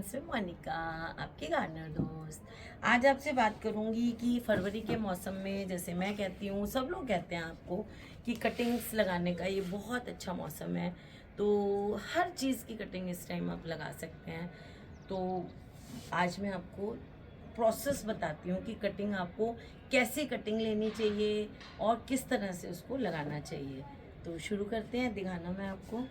Friends, मैं मोनिका, आपकी gardener दोस्त। आज आपसे बात करूंगी कि फरवरी के मौसम में, जैसे मैं कहती हूँ, सब लोग कहते हैं आपको कि कटिंग्स लगाने का ये बहुत अच्छा मौसम है। तो हर चीज़ की कटिंग इस टाइम आप लगा सकते हैं। तो आज मैं आपको प्रोसेस बताती हूँ कि कटिंग आपको कैसे कटिंग लेनी चाहिए और किस तरह से उसको लगाना चाहिए। तो शुरू करते हैं, दिखाना मैं आपको।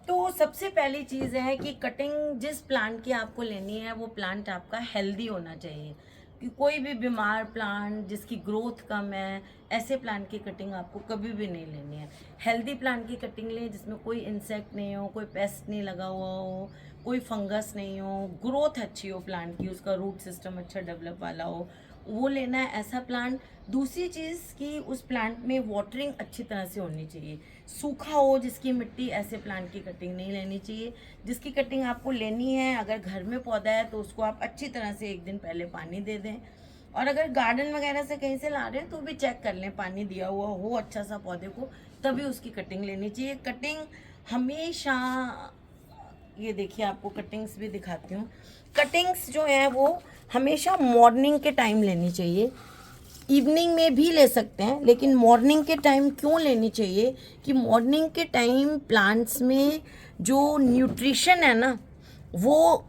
तो सबसे पहली चीज़ है कि कटिंग जिस प्लांट की आपको लेनी है वो प्लांट आपका हेल्दी होना चाहिए। कि कोई भी बीमार प्लांट जिसकी ग्रोथ कम है, ऐसे प्लांट की कटिंग आपको कभी भी नहीं लेनी है। हेल्दी प्लांट की कटिंग लें जिसमें कोई इंसेक्ट नहीं हो, कोई पेस्ट नहीं लगा हुआ हो, कोई फंगस नहीं हो, ग्रोथ अच्छी हो प्लांट की, उसका रूट सिस्टम अच्छा डेवलप वाला हो, वो लेना है ऐसा प्लांट। दूसरी चीज़ कि उस प्लांट में वाटरिंग अच्छी तरह से होनी चाहिए। सूखा हो जिसकी मिट्टी, ऐसे प्लांट की कटिंग नहीं लेनी चाहिए। जिसकी कटिंग आपको लेनी है, अगर घर में पौधा है तो उसको आप अच्छी तरह से एक दिन पहले पानी दे दें। और अगर गार्डन वगैरह से कहीं से ला रहे हैं तो भी चेक कर लें, पानी दिया हुआ हो अच्छा सा पौधे को, तभी उसकी कटिंग लेनी चाहिए। कटिंग हमेशा, ये देखिए आपको कटिंग्स भी दिखाती हूँ। कटिंग्स जो है वो हमेशा मॉर्निंग के टाइम लेनी चाहिए। इवनिंग में भी ले सकते हैं, लेकिन मॉर्निंग के टाइम क्यों लेनी चाहिए कि मॉर्निंग के टाइम प्लांट्स में जो न्यूट्रिशन है ना, वो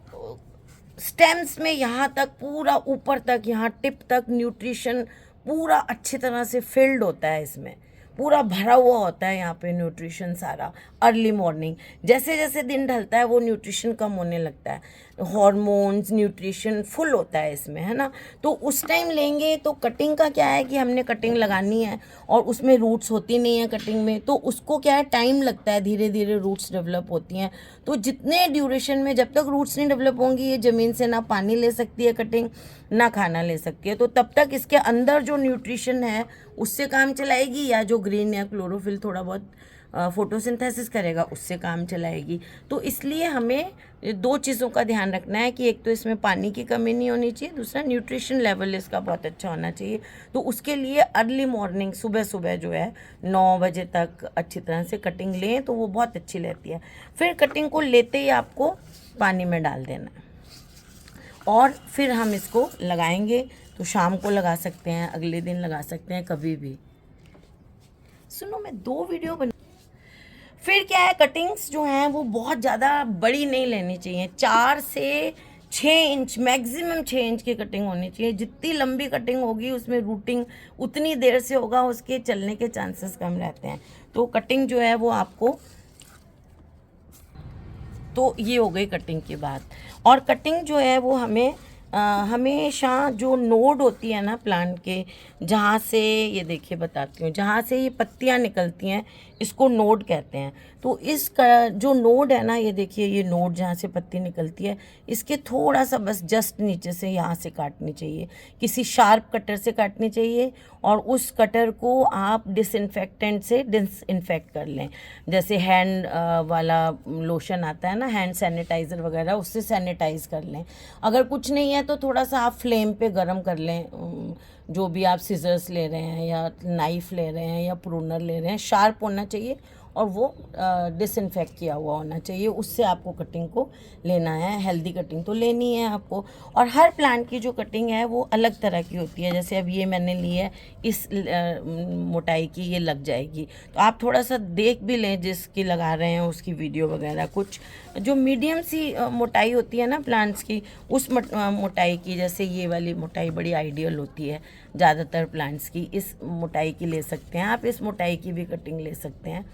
स्टेम्स में यहाँ तक, पूरा ऊपर तक, यहाँ टिप तक न्यूट्रिशन पूरा अच्छी तरह से फिल्ड होता है, इसमें पूरा भरा हुआ होता है यहाँ पे न्यूट्रिशन सारा। अर्ली मॉर्निंग जैसे जैसे दिन ढलता है वो न्यूट्रिशन कम होने लगता है, हॉर्मोन्स न्यूट्रिशन फुल होता है इसमें, है ना। तो उस टाइम लेंगे तो कटिंग का क्या है कि हमने कटिंग लगानी है और उसमें रूट्स होती नहीं है कटिंग में, तो उसको क्या है, टाइम लगता है, धीरे धीरे रूट्स डेवलप होती हैं। तो जितने ड्यूरेशन में, जब तक रूट्स नहीं डेवलप होंगी, ये ज़मीन से ना पानी ले सकती है कटिंग, ना खाना ले सकती है। तो तब तक इसके अंदर जो न्यूट्रिशन है उससे काम चलाएगी, या जो ग्रीन या क्लोरोफिल थोड़ा बहुत फोटोसिंथेसिस करेगा उससे काम चलाएगी। तो इसलिए हमें दो चीज़ों का ध्यान रखना है कि एक तो इसमें पानी की कमी नहीं होनी चाहिए, दूसरा न्यूट्रिशन लेवल इसका बहुत अच्छा होना चाहिए। तो उसके लिए अर्ली मॉर्निंग, सुबह सुबह जो है 9 बजे तक अच्छी तरह से कटिंग लें तो वो बहुत अच्छी रहती है। फिर कटिंग को लेते ही आपको पानी में डाल देना है और फिर हम इसको लगाएंगे। तो शाम को लगा सकते हैं, अगले दिन लगा सकते हैं, कभी भी। सुनो, मैं 2 वीडियो बना। फिर क्या है, कटिंग्स जो हैं वो बहुत ज़्यादा बड़ी नहीं लेनी चाहिए। 4 से 6 इंच, मैक्सिमम 6 इंच की कटिंग होनी चाहिए। जितनी लंबी कटिंग होगी उसमें रूटिंग उतनी देर से होगा, उसके चलने के चांसेस कम रहते हैं। तो कटिंग जो है वो आपको, तो ये हो गई कटिंग की बात। और कटिंग जो है वो हमें हमेशा जो नोड होती है ना प्लांट के, जहाँ से, ये देखिए बताती हूँ, जहाँ से ये पत्तियाँ निकलती हैं इसको नोड कहते हैं। तो इसका जो नोड है ना, ये देखिए, ये नोड जहाँ से पत्ती निकलती है, इसके थोड़ा सा बस जस्ट नीचे से यहाँ से काटनी चाहिए, किसी शार्प कटर से काटनी चाहिए। और उस कटर को आप डिसइंफेक्टेंट से डिसइंफेक्ट कर लें। जैसे हैंड वाला लोशन आता है ना, हैंड सैनिटाइज़र वगैरह, उससे सैनिटाइज कर लें। अगर कुछ नहीं है तो थोड़ा सा आप फ्लेम पे गरम कर लें, जो भी आप सीजर्स ले रहे हैं या नाइफ़ ले रहे हैं या प्रूनर ले रहे हैं, शार्प होना चाहिए और वो डिसइंफेक्ट किया हुआ होना चाहिए। उससे आपको कटिंग को लेना है, हेल्दी कटिंग तो लेनी है आपको। और हर प्लांट की जो कटिंग है वो अलग तरह की होती है। जैसे अब ये मैंने ली है, इस मोटाई की ये लग जाएगी, तो आप थोड़ा सा देख भी लें जिसकी लगा रहे हैं उसकी वीडियो वगैरह। कुछ जो मीडियम सी मोटाई होती है ना प्लांट्स की, उस मोटाई की, जैसे ये वाली मोटाई बड़ी आइडियल होती है ज़्यादातर प्लांट्स की, इस मोटाई की ले सकते हैं आप। इस मोटाई की भी कटिंग ले सकते हैं।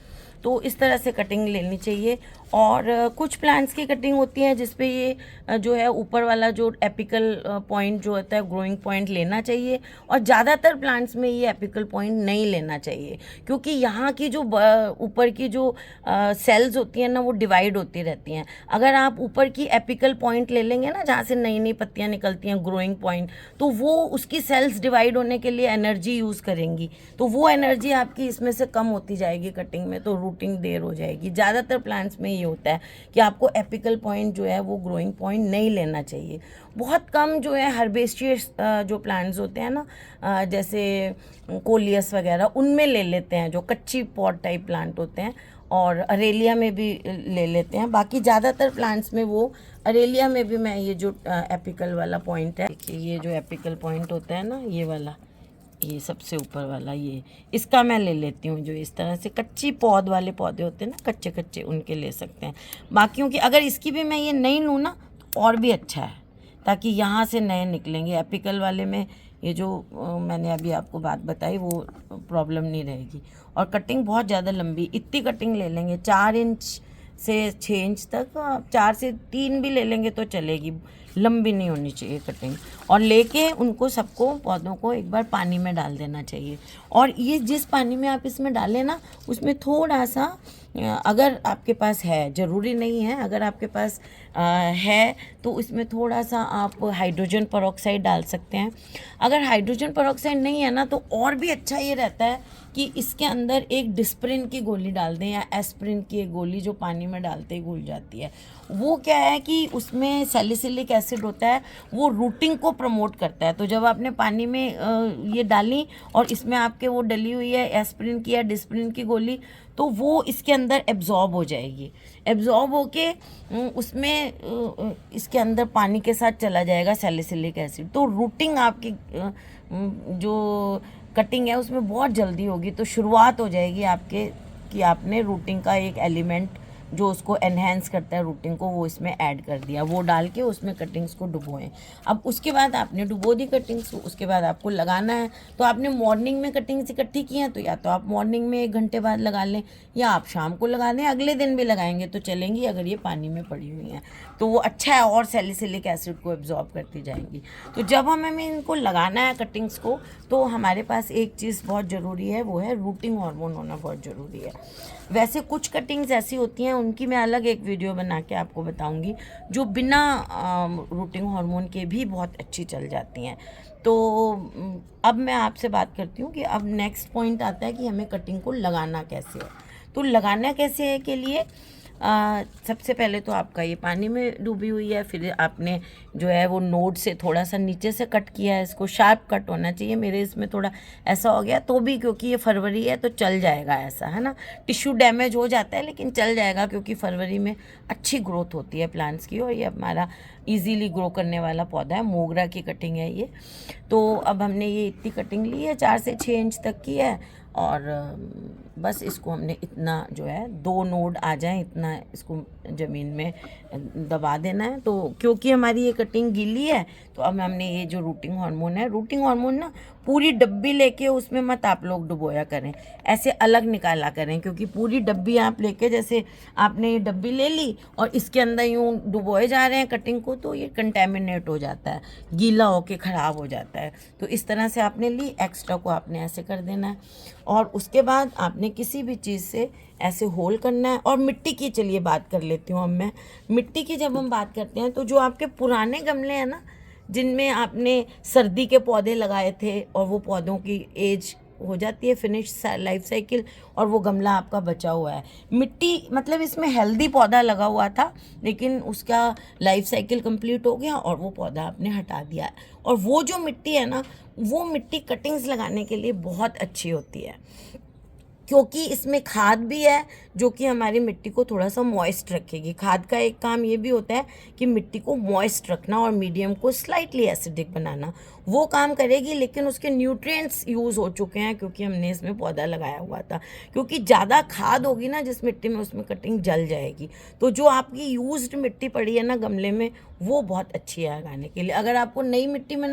तो इस तरह से कटिंग लेनी चाहिए। और कुछ प्लांट्स की कटिंग होती है जिसपे ये जो है ऊपर वाला जो एपिकल पॉइंट जो होता है, ग्रोइंग पॉइंट लेना चाहिए। और ज़्यादातर प्लांट्स में ये एपिकल पॉइंट नहीं लेना चाहिए, क्योंकि यहाँ की जो ऊपर की जो सेल्स होती हैं ना, वो डिवाइड होती रहती हैं। अगर आप ऊपर की एपिकल पॉइंट ले लेंगे ना, जहाँ से नई नई पत्तियाँ निकलती हैं, ग्रोइंग पॉइंट, तो वो उसकी सेल्स डिवाइड होने के लिए एनर्जी यूज़ करेंगी। तो वो एनर्जी आपकी इसमें से कम होती जाएगी कटिंग में, तो रूटिंग देर हो जाएगी। ज़्यादातर प्लांट्स में ये होता है कि आपको एपिकल पॉइंट जो है वो ग्रोइंग पॉइंट नहीं लेना चाहिए। बहुत कम जो है हर्बेशियस जो प्लांट्स होते हैं ना, जैसे कोलियस वगैरह, उनमें ले लेते हैं, जो कच्ची पॉट टाइप प्लांट होते हैं। और अरेलिया में भी ले लेते हैं। बाकी ज़्यादातर प्लांट्स में वो अरेलिया में भी मैं ये जो एपिकल वाला पॉइंट है, देखिए ये जो एपिकल पॉइंट होता है ना, ये वाला, ये सबसे ऊपर वाला, ये इसका मैं ले लेती हूँ। जो इस तरह से कच्ची पौध वाले पौधे होते हैं ना, कच्चे कच्चे, उनके ले सकते हैं। बाकियों की अगर इसकी भी मैं ये नहीं लूँ ना तो और भी अच्छा है, ताकि यहाँ से नए निकलेंगे। एपिकल वाले में ये जो मैंने अभी आपको बात बताई वो प्रॉब्लम नहीं रहेगी। और कटिंग बहुत ज़्यादा लंबी, इतनी कटिंग ले लेंगे 4 इंच से 6 इंच तक, 4 से 3 भी ले लेंगे तो चलेगी, लंबी नहीं होनी चाहिए कटिंग। और लेके उनको सबको पौधों को एक बार पानी में डाल देना चाहिए। और ये जिस पानी में आप इसमें डालें ना, उसमें थोड़ा सा, अगर आपके पास है, ज़रूरी नहीं है, अगर आपके पास है तो उसमें थोड़ा सा आप हाइड्रोजन परऑक्साइड डाल सकते हैं। अगर हाइड्रोजन परऑक्साइड नहीं है ना तो और भी अच्छा ये रहता है कि इसके अंदर एक डिस्प्रिन की गोली डाल दें, या एस्प्रिन की एक गोली जो पानी में डालते ही घुल जाती है। वो क्या है कि उसमें सैलिसिलिक एसिड होता है, वो रूटिंग को प्रमोट करता है। तो जब आपने पानी में ये डाली और इसमें आपके वो डली हुई है एस्प्रिन की या डिस्प्रिन की गोली, तो वो इसके अंदर एब्जॉर्ब हो जाएगी। एब्जॉर्ब होके उसमें इसके अंदर पानी के साथ चला जाएगा सैलिसिलिक एसिड। तो रूटिंग आपकी जो कटिंग है उसमें बहुत जल्दी होगी। तो शुरुआत हो जाएगी आपके कि आपने रूटिंग का एक एलिमेंट जो उसको एनहेंस करता है रूटिंग को, वो इसमें ऐड कर दिया। वो डाल के उसमें कटिंग्स को डुबोएं। अब उसके बाद आपने डुबो दी कटिंग्स, उसके बाद आपको लगाना है। तो आपने मॉर्निंग में कटिंग्स इकट्ठी की हैं तो या तो आप मॉर्निंग में 1 घंटे बाद लगा लें, या आप शाम को लगा दें। अगले दिन भी लगाएंगे तो चलेंगी अगर ये पानी में पड़ी हुई हैं तो वो अच्छा है, और सैलिसिलिक एसिड को एब्जॉर्ब करती जाएंगी। तो जब हमें इनको लगाना है कटिंग्स को, तो हमारे पास एक चीज़ बहुत ज़रूरी है, वो है रूटिंग हार्मोन होना बहुत ज़रूरी है। वैसे कुछ कटिंग्स ऐसी होती हैं, उनकी मैं अलग एक वीडियो बना के आपको बताऊंगी, जो बिना रूटिंग हार्मोन के भी बहुत अच्छी चल जाती हैं। तो अब मैं आपसे बात करती हूँ कि अब नेक्स्ट पॉइंट आता है कि हमें कटिंग को लगाना कैसे है। तो लगाना कैसे है के लिए सबसे पहले तो आपका ये पानी में डूबी हुई है, फिर आपने जो है वो नोड से थोड़ा सा नीचे से कट किया है। इसको शार्प कट होना चाहिए, मेरे इसमें थोड़ा ऐसा हो गया तो भी, क्योंकि ये फरवरी है तो चल जाएगा, ऐसा है ना। टिश्यू डैमेज हो जाता है लेकिन चल जाएगा, क्योंकि फरवरी में अच्छी ग्रोथ होती है प्लांट्स की, और ये हमारा इजीली ग्रो करने वाला पौधा है। मोगरा की कटिंग है ये। तो अब हमने ये इतनी कटिंग ली है, 4 से 6 इंच तक की है, और बस इसको हमने इतना जो है 2 नोड आ जाए इतना इसको ज़मीन में दबा देना है। तो क्योंकि हमारी ये कटिंग गीली है तो अब हमने ये जो रूटिंग हार्मोन है, रूटिंग हार्मोन ना पूरी डब्बी लेके उसमें मत आप लोग डुबोया करें, ऐसे अलग निकाला करें। क्योंकि पूरी डब्बी आप लेके, जैसे आपने ये डब्बी ले ली और इसके अंदर यूँ डुबोए जा रहे हैं कटिंग को, तो ये कंटेमिनेट हो जाता है, गीला होके ख़राब हो जाता है। तो इस तरह से आपने ली, एक्स्ट्रा को आपने ऐसे कर देना है। और उसके बाद आपने किसी भी चीज़ से ऐसे होल करना है। और मिट्टी की चलिए बात कर लेती हूँ अब मैं। मिट्टी की जब हम बात करते हैं तो जो आपके पुराने गमले हैं ना, जिनमें आपने सर्दी के पौधे लगाए थे और वो पौधों की एज हो जाती है, फिनिश लाइफ साइकिल, और वो गमला आपका बचा हुआ है, मिट्टी मतलब इसमें हेल्दी पौधा लगा हुआ था लेकिन उसका लाइफ साइकिल कंप्लीट हो गया और वो पौधा आपने हटा दिया। और वो जो मिट्टी है ना, वो मिट्टी कटिंग्स लगाने के लिए बहुत अच्छी होती है, क्योंकि इसमें खाद भी है जो कि हमारी मिट्टी को थोड़ा सा मॉइस्ट रखेगी। खाद का एक काम ये भी होता है कि मिट्टी को मॉइस्ट रखना और मीडियम को स्लाइटली एसिडिक बनाना, वो काम करेगी। लेकिन उसके न्यूट्रिएंट्स यूज़ हो चुके हैं क्योंकि हमने इसमें पौधा लगाया हुआ था। क्योंकि ज़्यादा खाद होगी ना जिस मिट्टी में, उसमें कटिंग जल जाएगी। तो जो आपकी यूज्ड मिट्टी पड़ी है ना गमले में, वो बहुत अच्छी है लगाने के लिए। अगर आपको नई मिट्टी में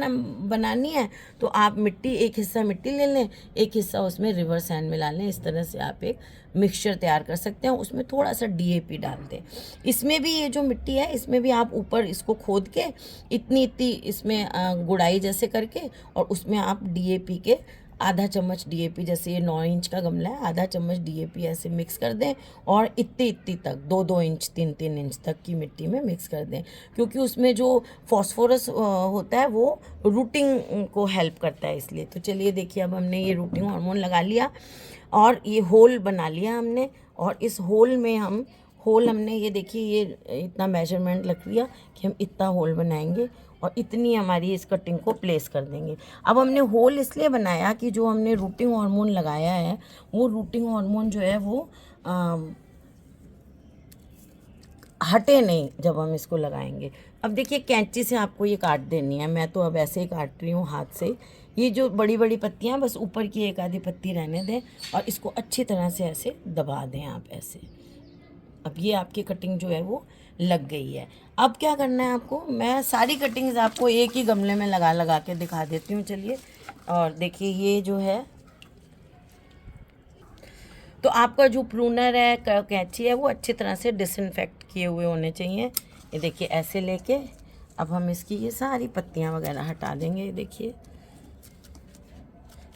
बनानी है तो आप मिट्टी, एक हिस्सा मिट्टी ले लें, एक हिस्सा उसमें रिवर सैंड मिला लें। इस तरह से आप एक मिक्सचर तैयार कर सकते हैं। उसमें थोड़ा सा DAP डाल दें। इसमें भी ये जो मिट्टी है इसमें भी आप ऊपर इसको खोद के इतनी इसमें गुड़ाई जैसे करके, और उसमें आप DAP के आधा चम्मच DAP, जैसे ये 9 इंच का गमला है, आधा चम्मच DAP ऐसे मिक्स कर दें और इतनी तक 2-2 इंच 3-3 इंच तक की मिट्टी में मिक्स कर दें। क्योंकि उसमें जो फॉस्फोरस होता है वो रूटिंग को हेल्प करता है, इसलिए। तो चलिए देखिए, अब हमने ये रूटिंग हार्मोन लगा लिया और ये होल बना लिया हमने। और इस होल में हमने ये देखिए, ये इतना मेजरमेंट लग लिया कि हम इतना होल बनाएंगे और इतनी हमारी इस कटिंग को प्लेस कर देंगे। अब हमने होल इसलिए बनाया कि जो हमने रूटिंग हार्मोन लगाया है, वो रूटिंग हार्मोन जो है वो हटे नहीं जब हम इसको लगाएंगे। अब देखिए कैंची से आपको ये काट देनी है, मैं तो अब ऐसे ही काट रही हूँ हाथ से। ये जो बड़ी बड़ी पत्तियाँ बस ऊपर की एक आधी पत्ती रहने दें और इसको अच्छी तरह से ऐसे दबा दें आप ऐसे। अब ये आपकी कटिंग जो है वो लग गई है। अब क्या करना है आपको, मैं सारी कटिंग्स आपको एक ही गमले में लगा लगा के दिखा देती हूँ। चलिए, और देखिए ये जो है, तो आपका जो प्रूनर है, कैंची है, वो अच्छी तरह से डिसइंफेक्ट किए हुए होने चाहिए। ये देखिए ऐसे लेके अब हम इसकी ये सारी पत्तियां वगैरह हटा देंगे। ये देखिए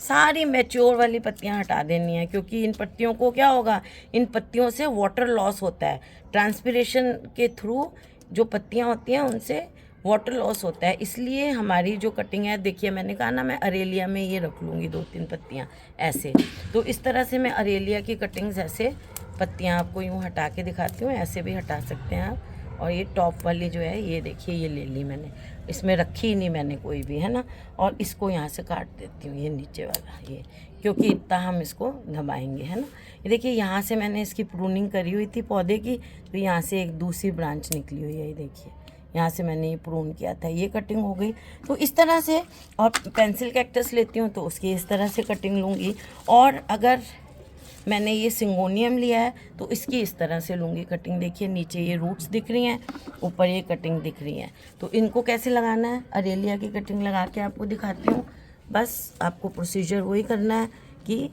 सारी मैच्योर वाली पत्तियां हटा देनी है, क्योंकि इन पत्तियों को क्या होगा, इन पत्तियों से वाटर लॉस होता है। ट्रांसपिरेशन के थ्रू जो पत्तियां होती हैं उनसे वाटर लॉस होता है। इसलिए हमारी जो कटिंग है, देखिए मैंने कहा ना मैं अरेलिया में ये रख लूँगी 2-3 पत्तियाँ ऐसे। तो इस तरह से मैं अरेलिया की कटिंग्स ऐसे पत्तियाँ आपको यूँ हटा के दिखाती हूँ, ऐसे भी हटा सकते हैं आप। और ये टॉप वाली जो है, ये देखिए ये ले ली मैंने, इसमें रखी ही नहीं मैंने कोई भी, है ना। और इसको यहाँ से काट देती हूँ, ये नीचे वाला ये, क्योंकि इतना हम इसको दबाएंगे, है ना। ये देखिए यहाँ से मैंने इसकी प्रूनिंग करी हुई थी पौधे की, तो यहाँ से एक दूसरी ब्रांच निकली हुई है। ये देखिए यहाँ से मैंने ये प्रून किया था, ये कटिंग हो गई। तो इस तरह से, और पेंसिल कैक्टस लेती हूँ तो उसकी इस तरह से कटिंग लूँगी। और अगर मैंने ये सिंगोनियम लिया है तो इसकी इस तरह से लूँगी कटिंग। देखिए नीचे ये रूट्स दिख रही हैं, ऊपर ये कटिंग दिख रही है। तो इनको कैसे लगाना है, अरेलिया की कटिंग लगा के आपको दिखाती हूँ। बस आपको प्रोसीजर वही करना है कि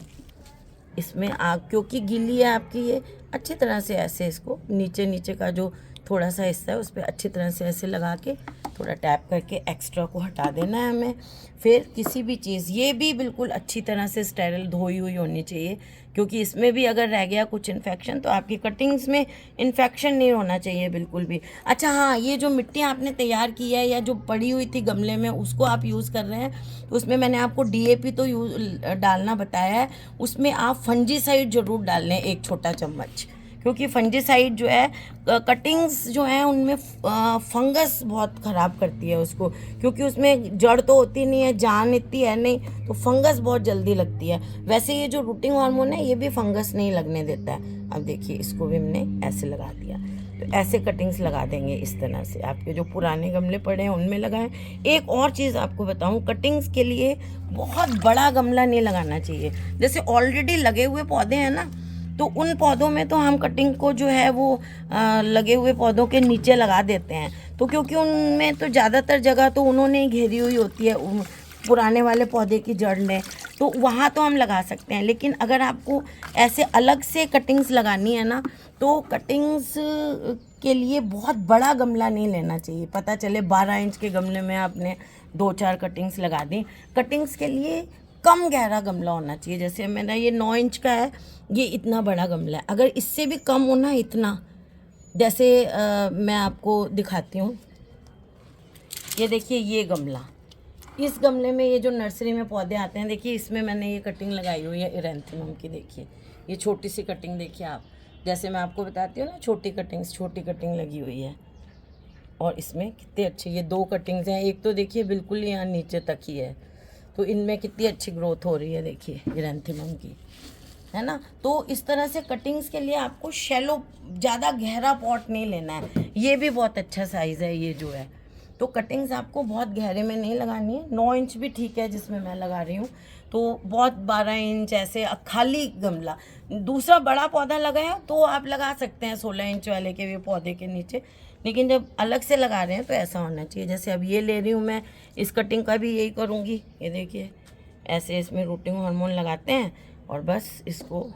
इसमें आग क्योंकि गीली है आपकी, ये अच्छी तरह से ऐसे इसको नीचे नीचे का जो थोड़ा सा हिस्सा है उस पर अच्छी तरह से ऐसे लगा के थोड़ा टैप करके एक्स्ट्रा को हटा देना है हमें। फिर किसी भी चीज़, ये भी बिल्कुल अच्छी तरह से स्टेरिल धोई हुई होनी चाहिए, क्योंकि इसमें भी अगर रह गया कुछ इन्फेक्शन तो आपकी कटिंग्स में इन्फेक्शन नहीं होना चाहिए बिल्कुल भी। अच्छा हाँ, ये जो मिट्टी आपने तैयार की है या जो पड़ी हुई थी गमले में उसको आप यूज़ कर रहे हैं, तो उसमें मैंने आपको DAP तो डालना बताया है, उसमें आप फंजीसाइड ज़रूर डाल लें 1 छोटा चम्मच, क्योंकि फंजीसाइड जो है कटिंग्स जो है उनमें फंगस बहुत ख़राब करती है उसको, क्योंकि उसमें जड़ तो होती नहीं है, जान इतनी है नहीं, तो फंगस बहुत जल्दी लगती है। वैसे ये जो रूटिंग हार्मोन है ये भी फंगस नहीं लगने देता है। अब देखिए इसको भी हमने ऐसे लगा दिया, तो ऐसे कटिंग्स लगा देंगे इस तरह से। आपके जो पुराने गमले पड़े हैं उनमें लगाएं। एक और चीज़ आपको बताऊं, कटिंग्स के लिए बहुत बड़ा गमला नहीं लगाना चाहिए। जैसे ऑलरेडी लगे हुए पौधे हैं ना, तो उन पौधों में तो हम कटिंग को जो है वो लगे हुए पौधों के नीचे लगा देते हैं, तो क्योंकि उनमें तो ज़्यादातर जगह तो उन्होंने घेरी हुई होती है पुराने वाले पौधे की जड़ ने, तो वहाँ तो हम लगा सकते हैं। लेकिन अगर आपको ऐसे अलग से कटिंग्स लगानी है ना, तो कटिंग्स के लिए बहुत बड़ा गमला नहीं लेना चाहिए। पता चले 12 इंच के गमले में आपने 2-4 कटिंग्स लगा दी। कटिंग्स के लिए कम गहरा गमला होना चाहिए। जैसे मेरा ये 9 इंच का है, ये इतना बड़ा गमला है। अगर इससे भी कम होना, इतना, जैसे मैं आपको दिखाती हूँ, ये देखिए ये गमला, इस गमले में ये जो नर्सरी में पौधे आते हैं, देखिए इसमें मैंने ये कटिंग लगाई हुई है एरेंथेमम की। देखिए ये छोटी सी कटिंग, देखिए आप, जैसे मैं आपको बताती हूँ ना छोटी कटिंग लगी हुई है। और इसमें कितने अच्छे ये 2 कटिंग्स हैं। एक तो देखिए बिल्कुल यहाँ नीचे तक ही है, तो इनमें कितनी अच्छी ग्रोथ हो रही है, देखिए एरेंथेमम की, है ना। तो इस तरह से कटिंग्स के लिए आपको शैलो, ज़्यादा गहरा पॉट नहीं लेना है। ये भी बहुत अच्छा साइज़ है ये जो है। तो कटिंग्स आपको बहुत गहरे में नहीं लगानी है। 9 इंच भी ठीक है जिसमें मैं लगा रही हूँ, तो बहुत 12 इंच ऐसे खाली गमला। दूसरा बड़ा पौधा लगाया तो आप लगा सकते हैं 16 इंच वाले के भी पौधे के नीचे, लेकिन जब अलग से लगा रहे हैं तो ऐसा होना चाहिए। जैसे अब ये ले रही हूँ मैं, इस कटिंग का भी यही करूँगी। ये देखिए ऐसे इसमें रूटिंग हार्मोन लगाते हैं और बस इसको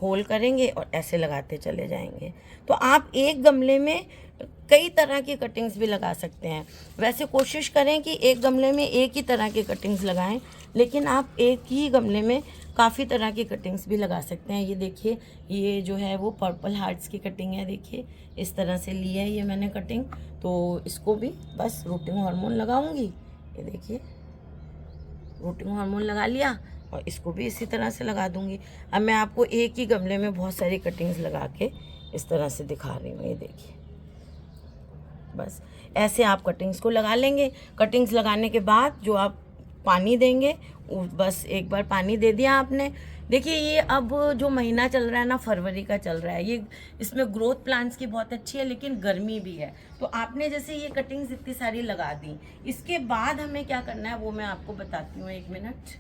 होल करेंगे और ऐसे लगाते चले जाएंगे। तो आप एक गमले में कई तरह की कटिंग्स भी लगा सकते हैं। वैसे कोशिश करें कि एक गमले में एक ही तरह की कटिंग्स लगाएं, लेकिन आप एक ही गमले में काफ़ी तरह की कटिंग्स भी लगा सकते हैं। ये देखिए ये जो है वो पर्पल हार्ट्स की कटिंग है। देखिए इस तरह से ली है ये मैंने कटिंग, तो इसको भी बस रूटिंग हार्मोन लगाऊंगी। ये देखिए रूटिंग हार्मोन लगा लिया और इसको भी इसी तरह से लगा दूंगी। अब मैं आपको एक ही गमले में बहुत सारी कटिंग्स लगा के इस तरह से दिखा रही हूँ। ये देखिए बस ऐसे आप कटिंग्स को लगा लेंगे। कटिंग्स लगाने के बाद जो आप पानी देंगे, बस एक बार पानी दे दिया आपने, देखिए ये अब जो महीना चल रहा है ना, फरवरी का चल रहा है, ये इसमें ग्रोथ प्लांट्स की बहुत अच्छी है, लेकिन गर्मी भी है। तो आपने जैसे ये कटिंग्स इतनी सारी लगा दी, इसके बाद हमें क्या करना है वो मैं आपको बताती हूँ, 1 मिनट।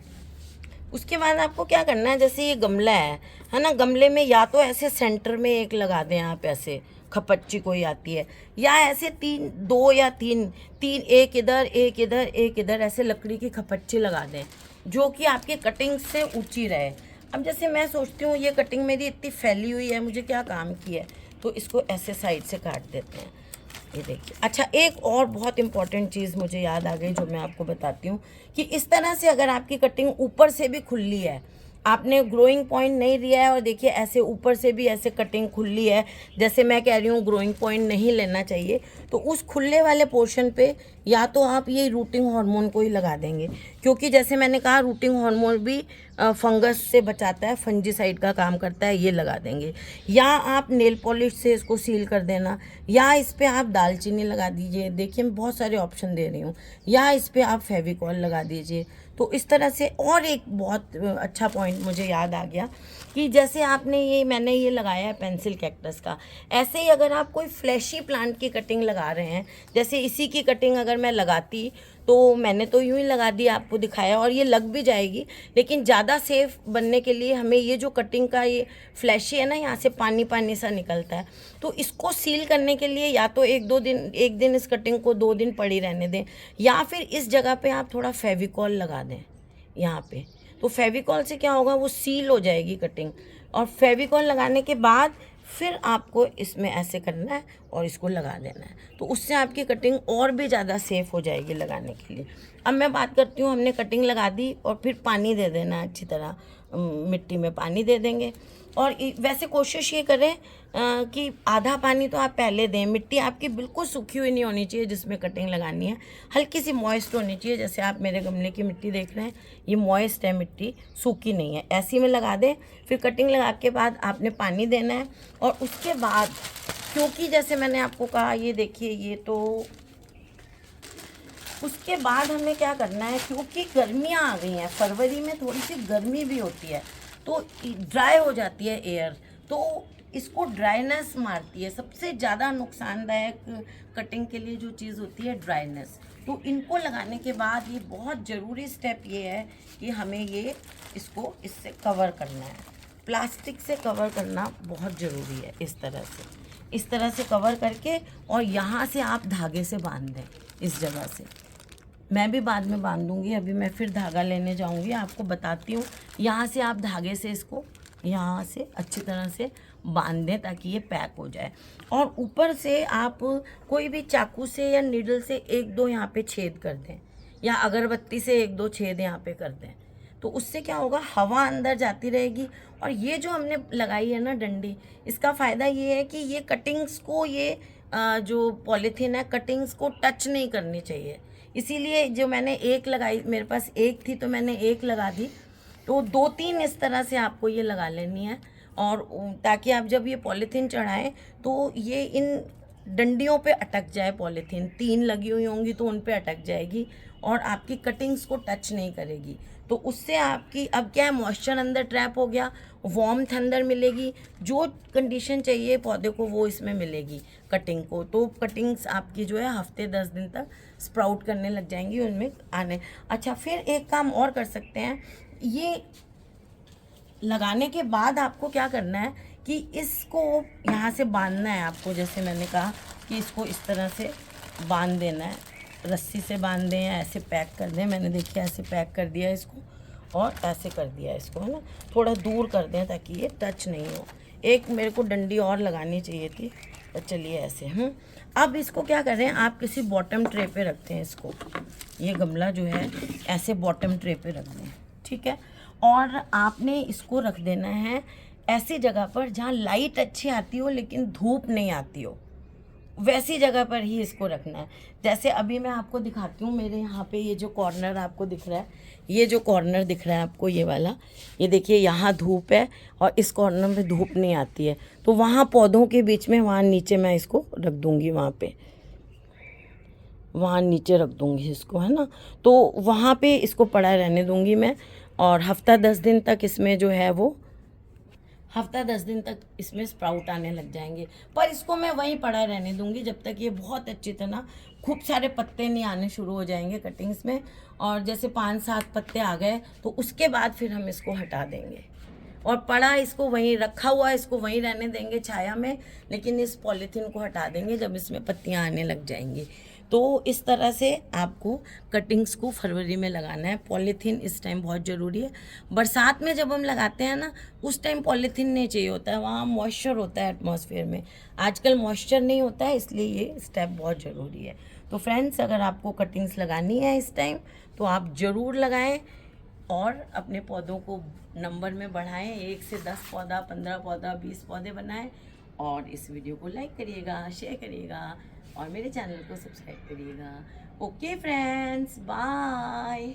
उसके बाद आपको क्या करना है, जैसे ये गमला है ना, गमले में या तो ऐसे सेंटर में एक लगा दें आप, ऐसे खपच्ची कोई आती है, या ऐसे 2 या 3, एक इधर एक इधर एक इधर, ऐसे लकड़ी की खपच्ची लगा दें जो कि आपके कटिंग से ऊंची रहे। अब जैसे मैं सोचती हूँ ये कटिंग मेरी इतनी फैली हुई है, मुझे क्या काम की है, तो इसको ऐसे साइड से काट देते हैं। ये देखिए। अच्छा, एक और बहुत इंपॉर्टेंट चीज़ मुझे याद आ गई जो मैं आपको बताती हूँ कि इस तरह से अगर आपकी कटिंग ऊपर से भी खुली है, आपने ग्रोइंग पॉइंट नहीं लिया है, और देखिए ऐसे ऊपर से भी ऐसे कटिंग खुली है, जैसे मैं कह रही हूँ ग्रोइंग पॉइंट नहीं लेना चाहिए, तो उस खुले वाले पोर्शन पे या तो आप ये रूटिंग हार्मोन को ही लगा देंगे, क्योंकि जैसे मैंने कहा रूटिंग हार्मोन भी फंगस से बचाता है, फंजीसाइड का काम करता है, ये लगा देंगे। या आप नेल पॉलिश से इसको सील कर देना, या इस पर आप दालचीनी लगा दीजिए, देखिए मैं बहुत सारे ऑप्शन दे रही हूँ, या इस पर आप फेविकॉल लगा दीजिए। तो इस तरह से। और एक बहुत अच्छा पॉइंट मुझे याद आ गया कि जैसे आपने मैंने ये लगाया है पेंसिल कैक्टस का, ऐसे ही अगर आप कोई फ्लैशी प्लांट की कटिंग लगा रहे हैं, जैसे इसी की कटिंग अगर मैं लगाती, तो मैंने तो यूं ही लगा दी, आपको दिखाया, और ये लग भी जाएगी, लेकिन ज़्यादा सेफ बनने के लिए हमें ये जो कटिंग का ये फ्लैशी है ना, यहाँ से पानी पानी सा निकलता है, तो इसको सील करने के लिए या तो एक दिन इस कटिंग को 2 दिन पड़ी रहने दें, या फिर इस जगह पे आप थोड़ा फेविकॉल लगा दें यहाँ पे। तो फेविकॉल से क्या होगा, वो सील हो जाएगी कटिंग, और फेविकॉल लगाने के बाद फिर आपको इसमें ऐसे करना है और इसको लगा देना है, तो उससे आपकी कटिंग और भी ज़्यादा सेफ हो जाएगी लगाने के लिए। अब मैं बात करती हूँ, हमने कटिंग लगा दी और फिर पानी दे देना है अच्छी तरह, मिट्टी में पानी दे देंगे, और वैसे कोशिश ये करें कि आधा पानी तो आप पहले दें। मिट्टी आपकी बिल्कुल सूखी हुई नहीं होनी चाहिए जिसमें कटिंग लगानी है, हल्की सी मॉइस्ट होनी चाहिए। जैसे आप मेरे गमले की मिट्टी देख रहे हैं, ये मॉइस्ट है मिट्टी, सूखी नहीं है, ऐसी में लगा दें। फिर कटिंग लगा के बाद आपने पानी देना है, और उसके बाद क्योंकि जैसे मैंने आपको कहा, ये देखिए ये तो, उसके बाद हमें क्या करना है, क्योंकि गर्मियाँ आ गई हैं, फरवरी में थोड़ी सी गर्मी भी होती है, तो ड्राई हो जाती है एयर, तो इसको ड्राइनेस मारती है। सबसे ज़्यादा नुकसानदायक कटिंग के लिए जो चीज़ होती है, ड्राइनेस। तो इनको लगाने के बाद ये बहुत ज़रूरी स्टेप ये है कि हमें इसको इससे कवर करना है, प्लास्टिक से कवर करना बहुत ज़रूरी है। इस तरह से कवर करके, और यहाँ से आप धागे से बांध दें, इस जगह से। मैं भी बाद में बांध दूँगी, अभी मैं फिर धागा लेने जाऊँगी, आपको बताती हूँ। यहाँ से आप धागे से इसको यहाँ से अच्छी तरह से बांध दें ताकि ये पैक हो जाए, और ऊपर से आप कोई भी चाकू से या नीडल से 1-2 यहाँ पे छेद कर दें, या अगरबत्ती से 1-2 छेद यहाँ पे कर दें। तो उससे क्या होगा, हवा अंदर जाती रहेगी, और ये जो हमने लगाई है ना डंडी, इसका फ़ायदा ये है कि ये कटिंग्स को, ये जो पॉलीथीन है, कटिंग्स को टच नहीं करनी चाहिए। इसीलिए जो मैंने एक लगाई, मेरे पास एक थी तो मैंने एक लगा दी, तो 2-3 इस तरह से आपको ये लगा लेनी है, और ताकि आप जब ये पॉलीथीन चढ़ाएं तो ये इन डंडियों पे अटक जाए। पॉलीथीन 3 लगी हुई होंगी तो उन पे अटक जाएगी, और आपकी कटिंग्स को टच नहीं करेगी। तो उससे आपकी, अब क्या है, मॉइस्चर अंदर ट्रैप हो गया, वार्मथ अंदर मिलेगी, जो कंडीशन चाहिए पौधे को वो इसमें मिलेगी कटिंग को। तो कटिंग्स आपकी जो है हफ्ते 10 दिन तक स्प्राउट करने लग जाएंगी, उनमें आने। अच्छा, फिर एक काम और कर सकते हैं, ये लगाने के बाद आपको क्या करना है कि इसको यहाँ से बांधना है आपको। जैसे मैंने कहा कि इसको इस तरह से बांध देना है, रस्सी से बांध दें या ऐसे पैक कर दें। मैंने देखिए ऐसे पैक कर दिया इसको, और ऐसे कर दिया इसको, है ना, थोड़ा दूर कर दें ताकि ये टच नहीं हो। एक मेरे को डंडी और लगानी चाहिए थी, तो चलिए ऐसे। अब इसको क्या करें, आप किसी बॉटम ट्रे पे रखते हैं इसको, ये गमला जो है ऐसे बॉटम ट्रे पे रख दें, ठीक है। और आपने इसको रख देना है ऐसी जगह पर जहाँ लाइट अच्छी आती हो लेकिन धूप नहीं आती हो, वैसी जगह पर ही इसको रखना है। जैसे अभी मैं आपको दिखाती हूँ, मेरे यहाँ पे ये जो कॉर्नर आपको दिख रहा है, ये जो कॉर्नर दिख रहा है आपको, ये वाला, ये देखिए यहाँ धूप है और इस कॉर्नर में धूप नहीं आती है, तो वहाँ पौधों के बीच में, वहाँ नीचे मैं इसको रख दूँगी, वहाँ नीचे रख दूँगी इसको, है ना। तो वहाँ पे इसको पड़ा रहने दूँगी मैं। और हफ्ता 10 दिन तक इसमें जो है वो हफ्ता 10 दिन तक इसमें स्प्राउट आने लग जाएंगे। पर इसको मैं वहीं पड़ा रहने दूंगी जब तक ये बहुत अच्छी तरह खूब सारे पत्ते नहीं आने शुरू हो जाएंगे कटिंग्स में। और जैसे 5-7 पत्ते आ गए तो उसके बाद फिर हम इसको हटा देंगे और पड़ा इसको वहीं रखा हुआ इसको वहीं रहने देंगे छाया में, लेकिन इस पॉलीथीन को हटा देंगे जब इसमें पत्तियां आने लग जाएंगी। तो इस तरह से आपको कटिंग्स को फरवरी में लगाना है। पॉलीथीन इस टाइम बहुत ज़रूरी है। बरसात में जब हम लगाते हैं ना उस टाइम पॉलीथीन नहीं चाहिए होता है, वहाँ मॉइस्चर होता है एटमॉस्फेयर में। आजकल मॉइस्चर नहीं होता है, इसलिए ये स्टेप बहुत ज़रूरी है। तो फ्रेंड्स, अगर आपको कटिंग्स लगानी है इस टाइम तो आप ज़रूर लगाएं और अपने पौधों को नंबर में बढ़ाएं। 1 से 10 पौधा, 15 पौधा, 20 पौधे बनाएं। और इस वीडियो को लाइक करिएगा, शेयर करिएगा और मेरे चैनल को सब्सक्राइब करिएगा। Okay friends, bye.